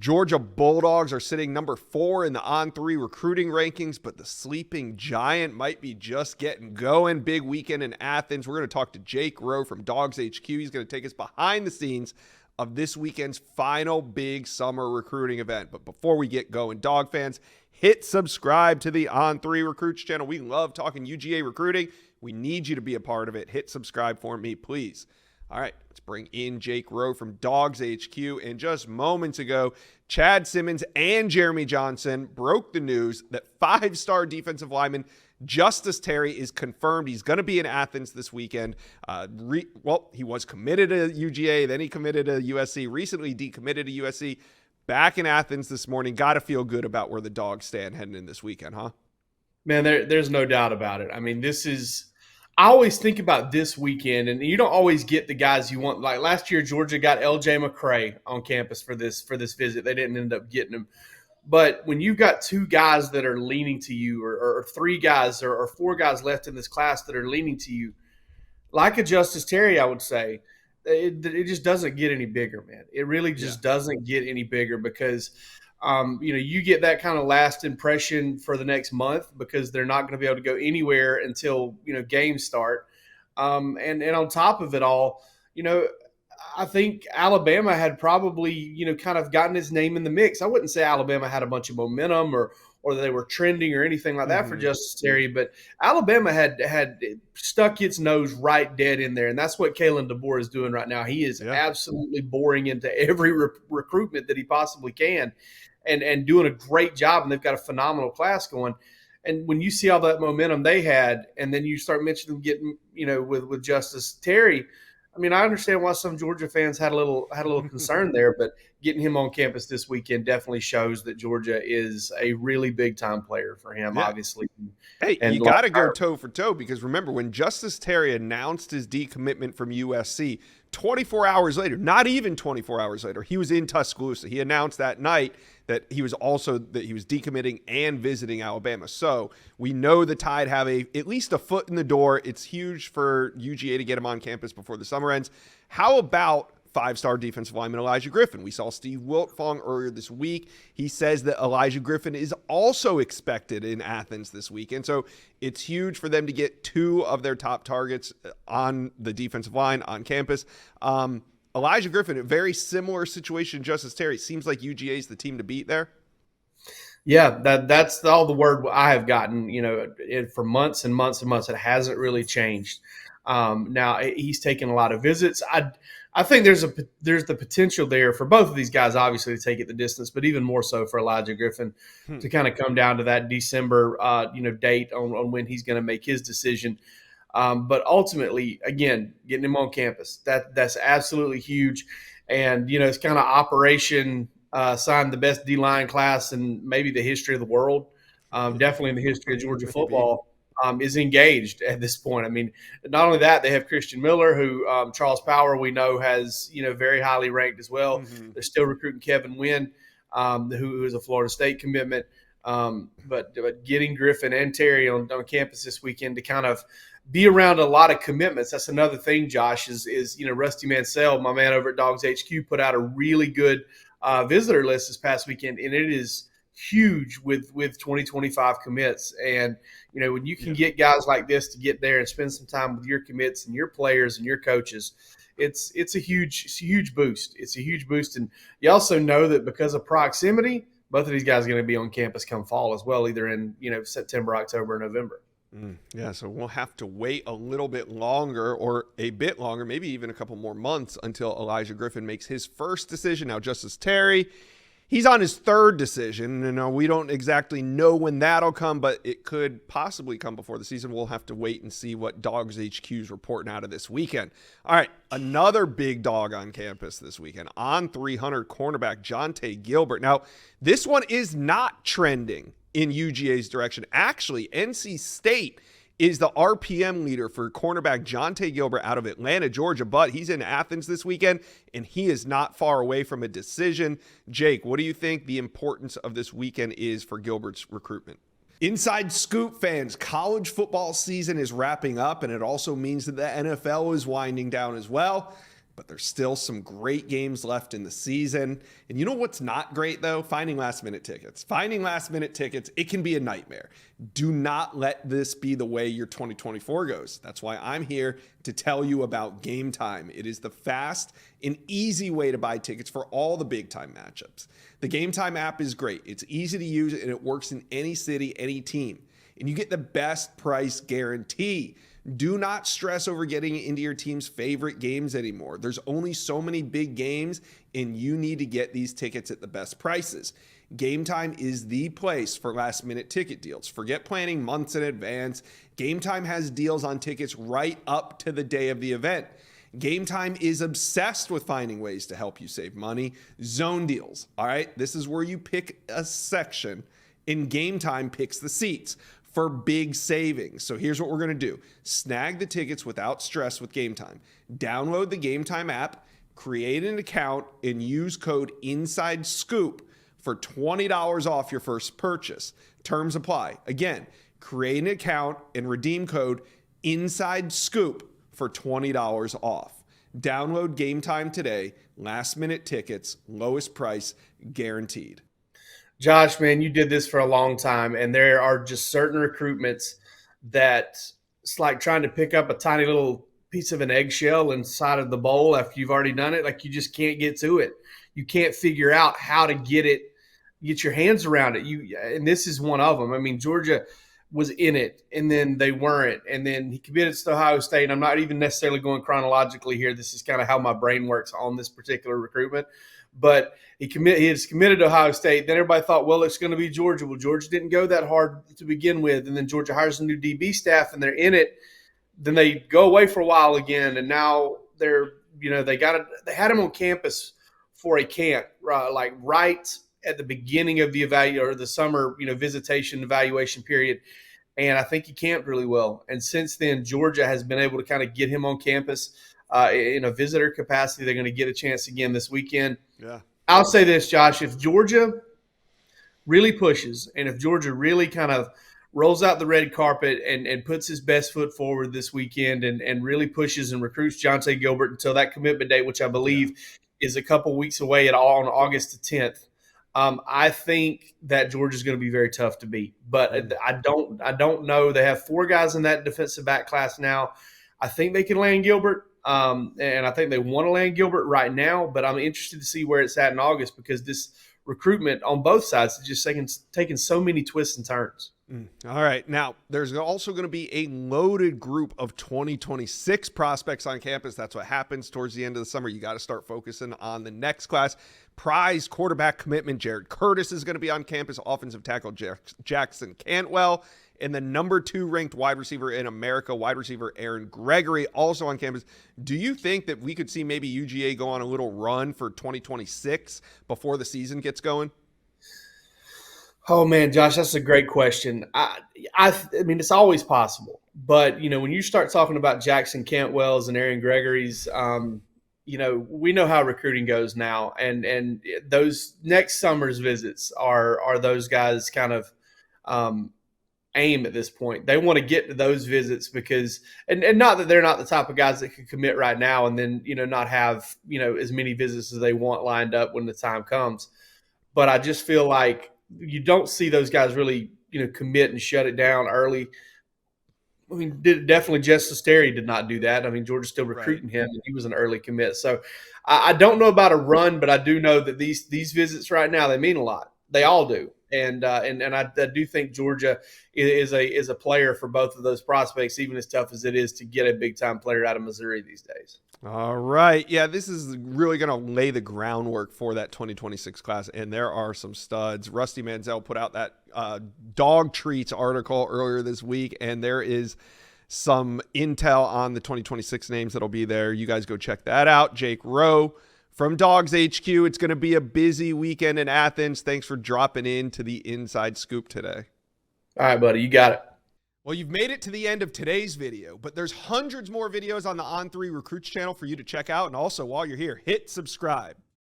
Georgia Bulldogs are sitting number 4 in the On3 recruiting rankings, but the sleeping giant might be just getting going. Big weekend in Athens. We're going to talk to Jake Rowe from Dawgs HQ. He's going to take us behind the scenes of this weekend's final big summer recruiting event. But before we get going, Dog fans, hit subscribe to the On3 Recruits channel. We love talking UGA recruiting. We need you to be a part of it. Hit subscribe for me, please. All right, let's bring in Jake Rowe from Dawgs HQ. And just moments ago, Chad Simmons and Jeremy Johnson broke the news that 5-star defensive lineman Justice Terry is confirmed. He's going to be in Athens this weekend. He was committed to UGA, then he committed to USC, recently decommitted to USC. Back in Athens this morning. Got to feel good about where the Dogs stand heading in this weekend, huh? Man, there's no doubt about it. I mean, I always think about this weekend, and you don't always get the guys you want. Like last year, Georgia got L.J. McCray on campus for this visit. They didn't end up getting him. But when you've got 2 guys that are leaning to you, or 3 guys or 4 guys left in this class that are leaning to you, like a Justice Terry, I would say, it just doesn't get any bigger, man. It really just doesn't get any bigger because you get that kind of last impression for the next month because they're not going to be able to go anywhere until, games start. And on top of it all, I think Alabama had probably, kind of gotten his name in the mix. I wouldn't say Alabama had a bunch of momentum or they were trending or anything like that for Justice Terry, but Alabama had stuck its nose right dead in there, and that's what Kalen DeBoer is doing right now. He is absolutely boring into every recruitment that he possibly can. And doing a great job, and they've got a phenomenal class going. And when you see all that momentum they had, and then you start mentioning them getting, with Justice Terry, I mean, I understand why some Georgia fans had a little concern there, but getting him on campus this weekend definitely shows that Georgia is a really big time player for him, obviously. Hey, you got to go toe for toe because remember when Justice Terry announced his decommitment from USC, 24 hours later, not even 24 hours later, he was in Tuscaloosa. He announced that night that he was decommitting and visiting Alabama. So we know the Tide have at least a foot in the door. It's huge for UGA to get him on campus before the summer ends. How about 5-star defensive lineman Elijah Griffin? We saw Steve Wiltfong earlier this week. He says that Elijah Griffin is also expected in Athens this weekend. So it's huge for them to get 2 of their top targets on the defensive line on campus. Elijah Griffin, a very similar situation to Justice Terry. Seems like UGA is the team to beat there. Yeah, that's all the word I have gotten, for months and months and months. It hasn't really changed. Now he's taken a lot of visits. I think there's the potential there for both of these guys, obviously, to take it the distance, but even more so for Elijah Griffin to kind of come down to that December, date on when he's going to make his decision. But ultimately, again, getting him on campus, that's absolutely huge. And, it's kind of operation signed the best D-line class in maybe the history of the world, definitely in the history of Georgia football. Is engaged at this point. I mean, not only that, they have Christian Miller, who Charles Power we know has very highly ranked as well. They're still recruiting Kevin Wynn, who is a Florida State commitment. But getting Griffin and Terry on campus this weekend to kind of be around a lot of commitments. That's another thing, Josh, is Rusty Mansell, my man over at Dawgs HQ, put out a really good visitor list this past weekend, and it is huge with 2025 commits. And when you can get guys like this to get there and spend some time with your commits and your players and your coaches, it's a huge boost. It's a huge boost. And you also know that because of proximity, both of these guys are going to be on campus come fall as well, either in September, October, or November. Yeah, so we'll have to wait a little bit longer, or a bit longer, maybe even a couple more months until Elijah Griffin makes his first decision. Now, Justice Terry, he's on his 3rd decision. We don't exactly know when that'll come, but it could possibly come before the season. We'll have to wait and see what Dawgs HQ's reporting out of this weekend. All right, another big dog on campus this weekend. On3 cornerback Jonte Gilbert. Now, this one is not trending in UGA's direction. Actually, NC State is the RPM leader for cornerback Jonte Gilbert out of Atlanta, Georgia, but he's in Athens this weekend, and he is not far away from a decision. Jake, what do you think the importance of this weekend is for Gilbert's recruitment? Inside Scoop fans, college football season is wrapping up, and it also means that the NFL is winding down as well. but there's still some great games left in the season. And you know what's not great, though? Finding last-minute tickets. Finding last-minute tickets, it can be a nightmare. Do not let this be the way your 2024 goes. That's why I'm here to tell you about Game Time. It is the fast and easy way to buy tickets for all the big-time matchups. The Game Time app is great. It's easy to use, and it works in any city, any team. And you get the best price guarantee. Do not stress over getting into your team's favorite games anymore. There's only so many big games, and you need to get these tickets at the best prices. Game Time is the place for last-minute ticket deals. Forget planning months in advance. Game Time has deals on tickets right up to the day of the event. Game Time is obsessed with finding ways to help you save money. Zone deals, all right? This is where you pick a section, and Game Time picks the seats for big savings. So here's what we're going to do. Snag the tickets without stress with Game Time. Download the Game Time app, create an account, and use code INSIDESCOOP for $20 off your first purchase. Terms apply. Again, create an account and redeem code INSIDESCOOP for $20 off. Download Game Time today. Last minute tickets, lowest price guaranteed. Josh, man, you did this for a long time, and there are just certain recruitments that it's like trying to pick up a tiny little piece of an eggshell inside of the bowl after you've already done it. Like, you just can't get to it. You can't figure out how to get your hands around it. And this is one of them. I mean, Georgia was in it, and then they weren't, and then he committed to Ohio State. And I'm not even necessarily going chronologically here. This is kind of how my brain works on this particular recruitment. But he is committed to Ohio State. Then everybody thought, well, it's going to be Georgia. Well, Georgia didn't go that hard to begin with. And then Georgia hires a new DB staff, and they're in it. Then they go away for a while again, and now they had him on campus for a camp, like right at the beginning of the summer, visitation evaluation period. And I think he camped really well. And since then, Georgia has been able to kind of get him on campus in a visitor capacity. They're going to get a chance again this weekend. Yeah. I'll say this, Josh, if Georgia really pushes, and if Georgia really kind of rolls out the red carpet and puts his best foot forward this weekend and really pushes and recruits Jonte Gilbert until that commitment date, which I believe is a couple weeks away on August the 10th, I think that Georgia's going to be very tough to beat. But I don't know. They have 4 guys in that defensive back class now. I think they can land Gilbert. And I think they want to land Gilbert right now, but I'm interested to see where it's at in August, because this recruitment on both sides is just taking so many twists and turns. All right. Now, there's also going to be a loaded group of 2026 prospects on campus. That's what happens towards the end of the summer. You got to start focusing on the next class. Prized quarterback commitment Jared Curtis is going to be on campus. Offensive tackle Jackson Cantwell. And the number 2 ranked wide receiver in America, wide receiver Aaron Gregory, also on campus. Do you think that we could see maybe UGA go on a little run for 2026 before the season gets going? Oh, man, Josh, that's a great question. I mean, it's always possible. But, when you start talking about Jackson Cantwell's and Aaron Gregory's, we know how recruiting goes now. And those next summer's visits are those guys kind of aim at this point. They want to get to those visits because and not that they're not the type of guys that could commit right now and then not have as many visits as they want lined up when the time comes. But I just feel like you don't see those guys really commit and shut it down early. I mean, definitely Justice Terry did not do that. I mean, Georgia's still recruiting him, and he was an early commit. So I don't know about a run, but I do know that these visits right now, they mean a lot. They all do. And I do think Georgia is a player for both of those prospects, even as tough as it is to get a big-time player out of Missouri these days. All right. Yeah, this is really going to lay the groundwork for that 2026 class, and there are some studs. Rusty Manziel put out that dog treats article earlier this week, and there is some intel on the 2026 names that'll be there. You guys go check that out. Jake Rowe from Dawgs HQ. It's going to be a busy weekend in Athens. Thanks for dropping into the Inside Scoop today. All right, buddy. You got it. Well, you've made it to the end of today's video, but there's hundreds more videos on the On3 Recruits channel for you to check out. And also, while you're here, hit subscribe.